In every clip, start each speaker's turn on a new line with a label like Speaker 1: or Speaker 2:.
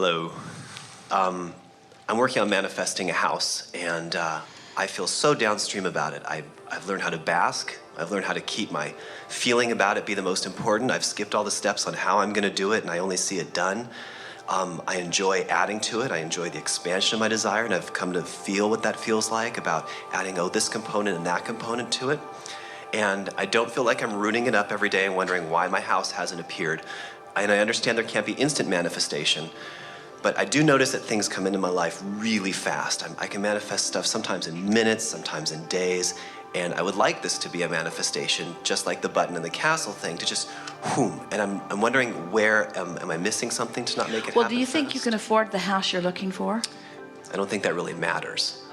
Speaker 1: Hello. I'm working on manifesting a house, and I feel so downstream about it. I've learned how to bask. I've learned how to keep my feeling about it be the most important. I've skipped all the steps on how I'm gonna do it, and I only see it done. I enjoy adding to it. I enjoy the expansion of my desire, and I've come to feel what that feels like about adding, this component and that component to it. And I don't feel like I'm rooting it up every day and wondering why my house hasn't appeared. And I understand there can't be instant manifestation, but I do notice that things come into my life really fast. I can manifest stuff sometimes in minutes, sometimes in days, and I would like this to be a manifestation, just like the button in the castle thing, to just whoom. And I'm wondering where, am I missing something to not make it happen?
Speaker 2: Well, do you think you can afford the house you're looking for?
Speaker 1: I don't think that really matters.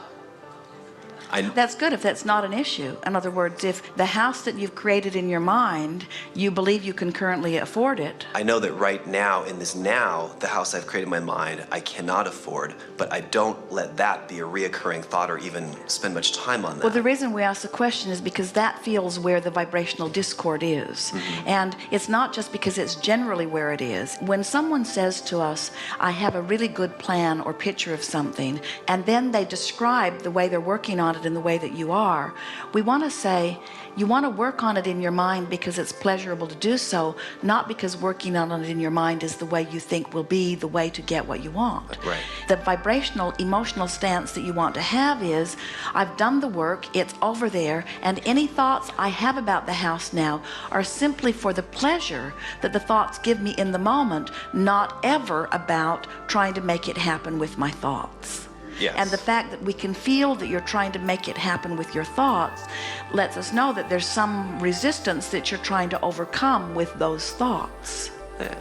Speaker 2: That's good if that's not an issue. In other words, if the house that you've created in your mind, you believe you can currently afford it.
Speaker 1: I know that right now, in this now, the house I've created in my mind, I cannot afford, but I don't let that be a reoccurring thought or even spend much time on that.
Speaker 2: Well, the reason we ask the question is because that feels where the vibrational discord is. And it's not just because it's generally where it is. When someone says to us, I have a really good plan or picture of something, and then they describe the way they're working on it in the way that you are, we want to say, you want to work on it in your mind because it's pleasurable to do so, not because working on it in your mind is the way you think will be the way to get what you want.
Speaker 1: Right.
Speaker 2: The vibrational, emotional stance that you want to have is, I've done the work, it's over there, and any thoughts I have about the house now are simply for the pleasure that the thoughts give me in the moment, not ever about trying to make it happen with my thoughts.
Speaker 1: Yes.
Speaker 2: And the fact that we can feel that you're trying to make it happen with your thoughts lets us know that there's some resistance that you're trying to overcome with those thoughts.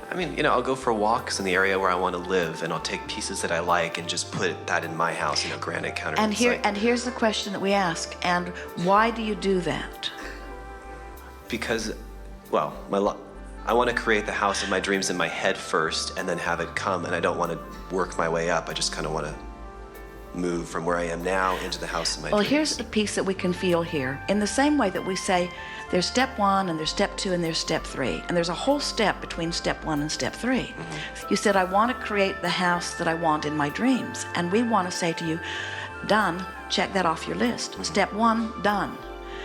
Speaker 1: I mean, I'll go for walks in the area where I want to live, and I'll take pieces that I like and just put that in my house, Granite counter.
Speaker 2: And here's the question that we ask, and why do you do that?
Speaker 1: Because, well, I want to create the house of my dreams in my head first and then have it come, and I don't want to work my way up. I just kind of want to move from where I am now into the house of my dreams.
Speaker 2: Well, here's the piece that we can feel here. In the same way that we say there's step 1 and there's step 2 and there's step 3, and there's a whole step between step 1 and step 3. You said, I want to create the house that I want in my dreams, and we want to say to you, done, check that off your list. Step 1, done.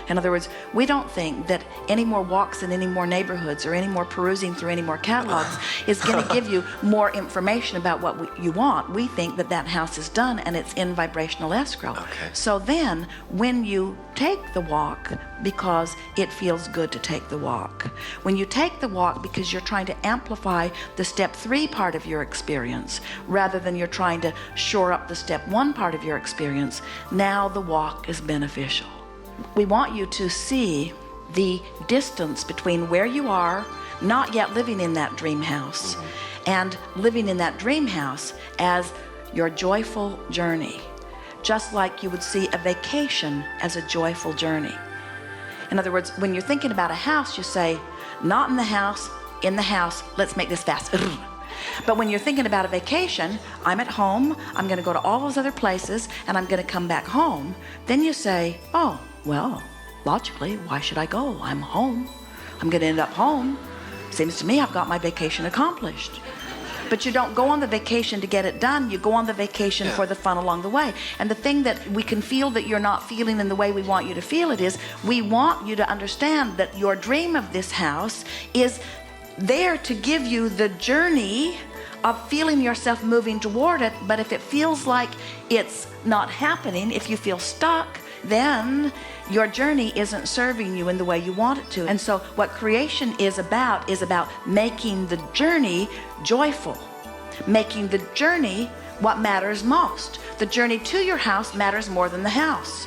Speaker 2: In other words, we don't think that any more walks in any more neighborhoods or any more perusing through any more catalogs is going to give you more information about what you want. We think that that house is done and it's in vibrational escrow.
Speaker 1: Okay.
Speaker 2: So then when you take the walk because it feels good to take the walk, when you take the walk because you're trying to amplify the step 3 part of your experience rather than you're trying to shore up the step 1 part of your experience, now the walk is beneficial. We want you to see the distance between where you are, not yet living in that dream house, and living in that dream house as your joyful journey, just like you would see a vacation as a joyful journey. In other words, when you're thinking about a house, you say, not in the house, let's make this fast. But when you're thinking about a vacation, I'm at home, I'm going to go to all those other places, and I'm going to come back home, then you say, oh, well, logically, why should I go? I'm home. I'm going to end up home. Seems to me I've got my vacation accomplished. But you don't go on the vacation to get it done. You go on the vacation for the fun along the way. And the thing that we can feel that you're not feeling in the way we want you to feel it is, we want you to understand that your dream of this house is there to give you the journey of feeling yourself moving toward it. But if it feels like it's not happening, if you feel stuck, then your journey isn't serving you in the way you want it to. And so what creation is about making the journey joyful, making the journey what matters most. The journey to your house matters more than the house.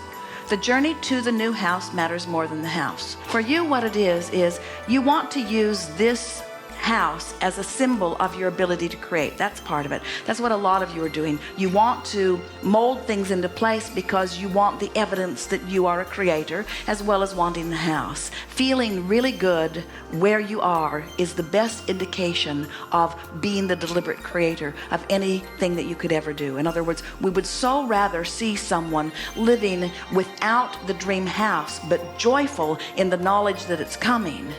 Speaker 2: The journey to the new house matters more than the house. For you, what it is you want to use this house as a symbol of your ability to create. That's part of it. That's what a lot of you are doing. You want to mold things into place because you want the evidence that you are a creator, as well as wanting the house. Feeling really good where you are is the best indication of being the deliberate creator of anything that you could ever do. In other words, we would so rather see someone living without the dream house but joyful in the knowledge that it's coming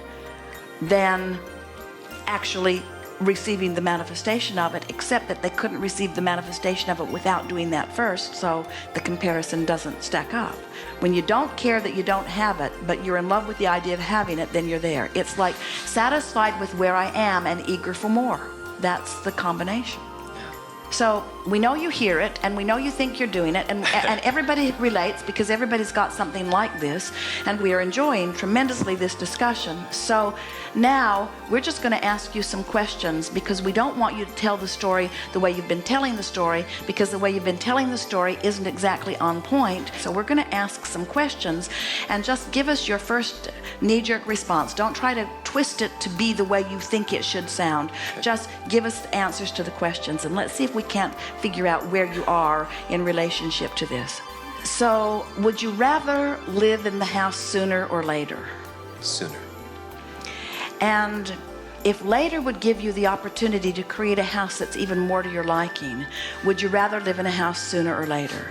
Speaker 2: than actually receiving the manifestation of it, except that they couldn't receive the manifestation of it without doing that first, so the comparison doesn't stack up. When you don't care that you don't have it, but you're in love with the idea of having it, then you're there. It's like satisfied with where I am and eager for more. That's the combination. So we know you hear it, and we know you think you're doing it, and everybody relates because everybody's got something like this, and we are enjoying tremendously this discussion. So now we're just going to ask you some questions, because we don't want you to tell the story the way you've been telling the story, because the way you've been telling the story isn't exactly on point. So we're going to ask some questions, and just give us your first knee-jerk response. Don't try to twist it to be the way you think it should sound. Just give us the answers to the questions, and let's see if we can't figure out where you are in relationship to this. So, would you rather live in the house sooner or later?
Speaker 1: Sooner.
Speaker 2: And if later would give you the opportunity to create a house that's even more to your liking, would you rather live in a house sooner or later?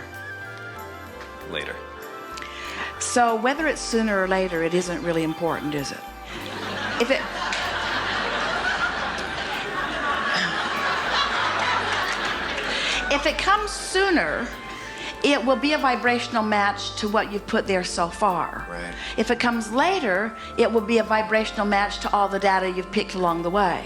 Speaker 1: Later.
Speaker 2: So whether it's sooner or later, it isn't really important, is it? If it comes sooner, it will be a vibrational match to what you've put there so far.
Speaker 1: Right.
Speaker 2: If it comes later, it will be a vibrational match to all the data you've picked along the way.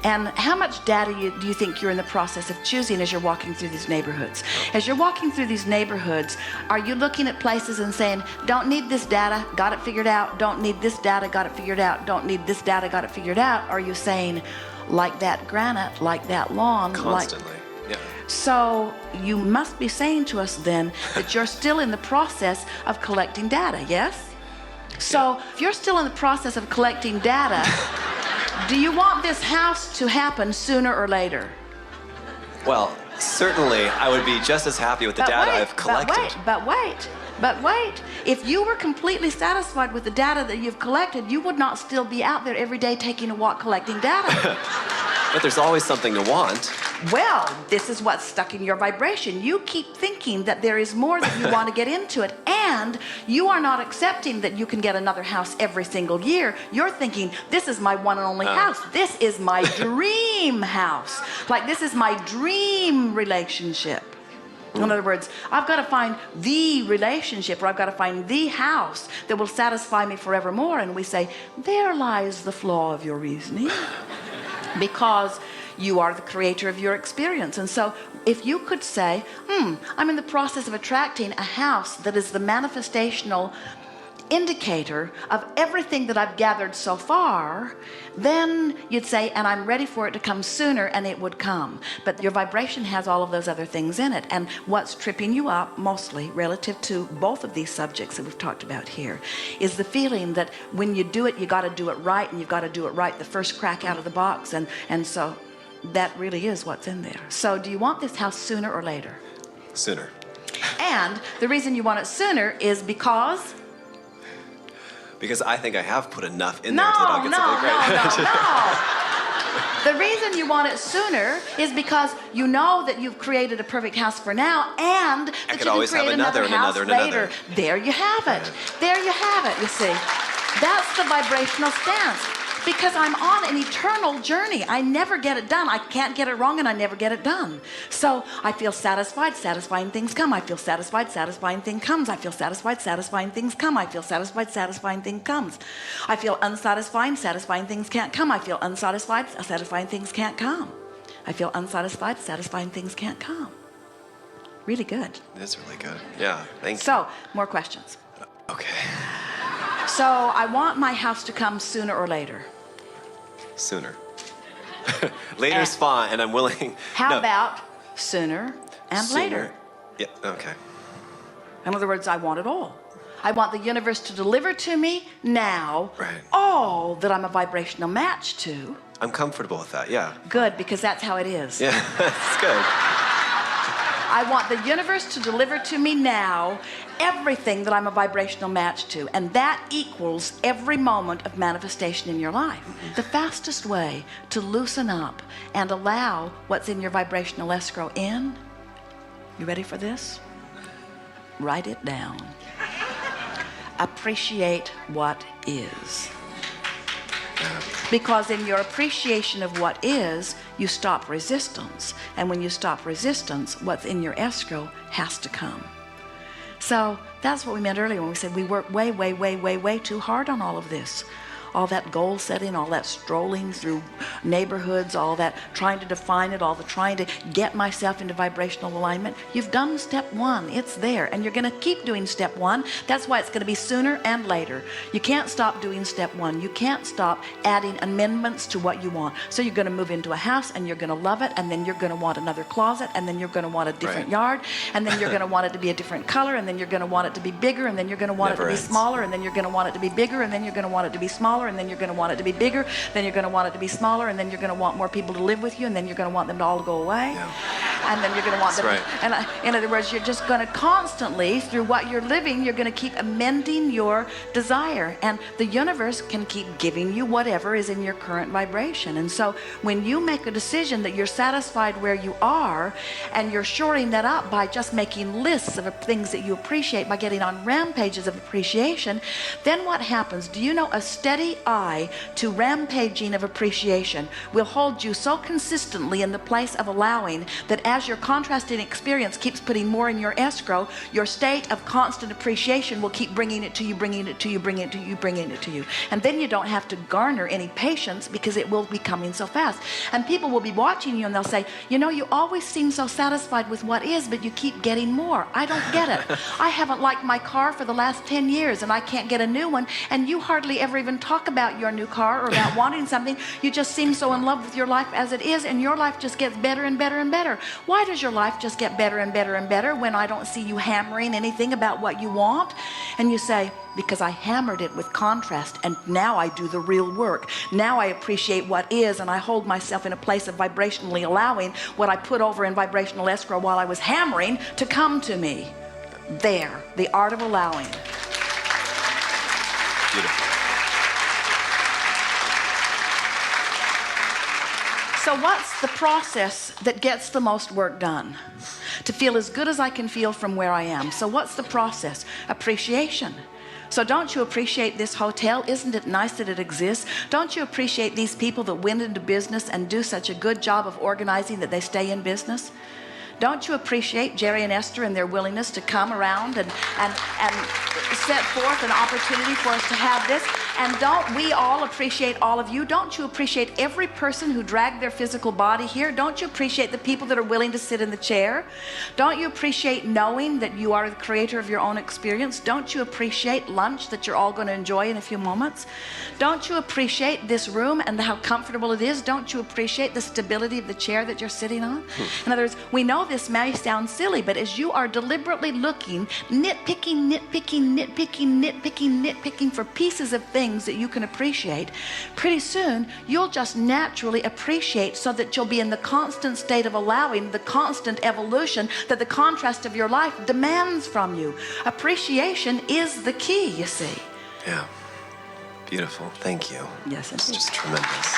Speaker 2: And how much data do you think you're in the process of choosing as you're walking through these neighborhoods? As you're walking through these neighborhoods, are you looking at places and saying, don't need this data, got it figured out, don't need this data, got it figured out, don't need this data, got it figured out? Or are you saying, like that granite, like that lawn?
Speaker 1: Constantly, yeah.
Speaker 2: So you must be saying to us then that you're still in the process of collecting data, yes? So if you're still in the process of collecting data, do you want this house to happen sooner or later?
Speaker 1: Well, certainly I would be just as happy with the data I've collected.
Speaker 2: But wait. If you were completely satisfied with the data that you've collected, you would not still be out there every day taking a walk collecting data.
Speaker 1: But there's always something to want.
Speaker 2: Well, this is what's stuck in your vibration. You keep thinking that there is more that you want to get into it, and you are not accepting that you can get another house every single year. You're thinking, this is my one and only house. This is my dream house. Like, this is my dream relationship. In other words, I've got to find the relationship, or I've got to find the house that will satisfy me forevermore. And we say, there lies the flaw of your reasoning. Because you are the creator of your experience. And so if you could say, I'm in the process of attracting a house that is the manifestational indicator of everything that I've gathered so far, then you'd say, and I'm ready for it to come sooner, and it would come. But your vibration has all of those other things in it. And what's tripping you up mostly relative to both of these subjects that we've talked about here is the feeling that when you do it, you got to do it right, and you've got to do it right the first crack out of the box. And so that really is what's in there. So do you want this house sooner or later?
Speaker 1: Sooner. And
Speaker 2: the reason you want it sooner is because
Speaker 1: I think I have put enough in there that I'll get something great.
Speaker 2: No. The reason you want it sooner is because you know that you've created a perfect house for now, and that you can create another house later. There you have it. There you have it, you see. That's the vibrational stance. Because I'm on an eternal journey. I never get it done. I can't get it wrong, and I never get it done. So I feel satisfied, satisfying things come. I feel satisfied, satisfying thing comes. I feel satisfied, satisfying things come. I feel satisfied, satisfying thing comes. I feel unsatisfying, satisfying things can't come. I feel unsatisfied, satisfying things can't come. I feel unsatisfied, satisfying things can't come. Really good.
Speaker 1: That's really good. Yeah, thank you.
Speaker 2: So, more questions.
Speaker 1: Okay.
Speaker 2: So I want my house to come sooner or later.
Speaker 1: Sooner. Later's fine, and I'm willing.
Speaker 2: How about sooner and later?
Speaker 1: Yeah, okay.
Speaker 2: In other words, I want it all. I want the universe to deliver to me now all that I'm a vibrational match to.
Speaker 1: I'm comfortable with that, yeah.
Speaker 2: Good, because that's how it is.
Speaker 1: Yeah, that's good.
Speaker 2: I want the universe to deliver to me now everything that I'm a vibrational match to, and that equals every moment of manifestation in your life. The fastest way to loosen up and allow what's in your vibrational escrow in, you ready for this? Write it down. Appreciate what is. Because in your appreciation of what is, you stop resistance. And when you stop resistance, what's in your escrow has to come. So that's what we meant earlier when we said we work way, way, way, way, way too hard on all of this. All that goal setting, all that strolling through neighborhoods, all that trying to define it, all the trying to get myself into vibrational alignment. You've done step one. It's there. And you're going to keep doing step one. That's why it's going to be sooner and later. You can't stop doing step one. You can't stop adding amendments to what you want. So you're going to move into a house and you're going to love it. And then you're going to want another closet. And then you're going to want a different yard. And then you're going to want it to be a different color. And then you're going to want it to be bigger. And then you're going to want it to be smaller. And then you're going to want it to be bigger. And then you're going to want it to be smaller. And then you're going to want it to be bigger, then you're going to want it to be smaller, and then you're going to want more people to live with you, and then you're going to want them to all go away. And then you're going to want them in other words, you're just going to constantly, through what you're living, you're going to keep amending your desire, and the universe can keep giving you whatever is in your current vibration. And so when you make a decision that you're satisfied where you are, and you're shoring that up by just making lists of things that you appreciate, by getting on rampages of appreciation, then what happens? Do you know a steady eye to rampaging of appreciation will hold you so consistently in the place of allowing that as your contrasting experience keeps putting more in your escrow, your state of constant appreciation will keep bringing it to you, bringing it to you, bringing it to you, bringing it to you. And then you don't have to garner any patience because it will be coming so fast. And people will be watching you and they'll say, you know, you always seem so satisfied with what is, but you keep getting more. I don't get it. I haven't liked my car for the last 10 years and I can't get a new one. And you hardly ever even talk about your new car or about wanting something. You just seem so in love with your life as it is, and your life just gets better and better and better. Why does your life just get better and better and better when I don't see you hammering anything about what you want? And you say, because I hammered it with contrast, and now I do the real work. Now I appreciate what is, and I hold myself in a place of vibrationally allowing what I put over in vibrational escrow while I was hammering to come to me. There, the art of allowing.
Speaker 1: Beautiful.
Speaker 2: So what's the process that gets the most work done? To feel as good as I can feel from where I am. So what's the process? Appreciation. So don't you appreciate this hotel? Isn't it nice that it exists? Don't you appreciate these people that went into business and do such a good job of organizing that they stay in business? Don't you appreciate Jerry and Esther and their willingness to come around and set forth an opportunity for us to have this? And don't we all appreciate all of you? Don't you appreciate every person who dragged their physical body here? Don't you appreciate the people that are willing to sit in the chair? Don't you appreciate knowing that you are the creator of your own experience? Don't you appreciate lunch that you're all going to enjoy in a few moments? Don't you appreciate this room and how comfortable it is? Don't you appreciate the stability of the chair that you're sitting on? In other words, we know this may sound silly, but as you are deliberately looking, nitpicking for pieces of things that you can appreciate, pretty soon you'll just naturally appreciate, so that you'll be in the constant state of allowing the constant evolution that the contrast of your life demands from you. Appreciation is the key, you see.
Speaker 1: Yeah. Beautiful. Thank you.
Speaker 2: Yes,
Speaker 1: it's just tremendous.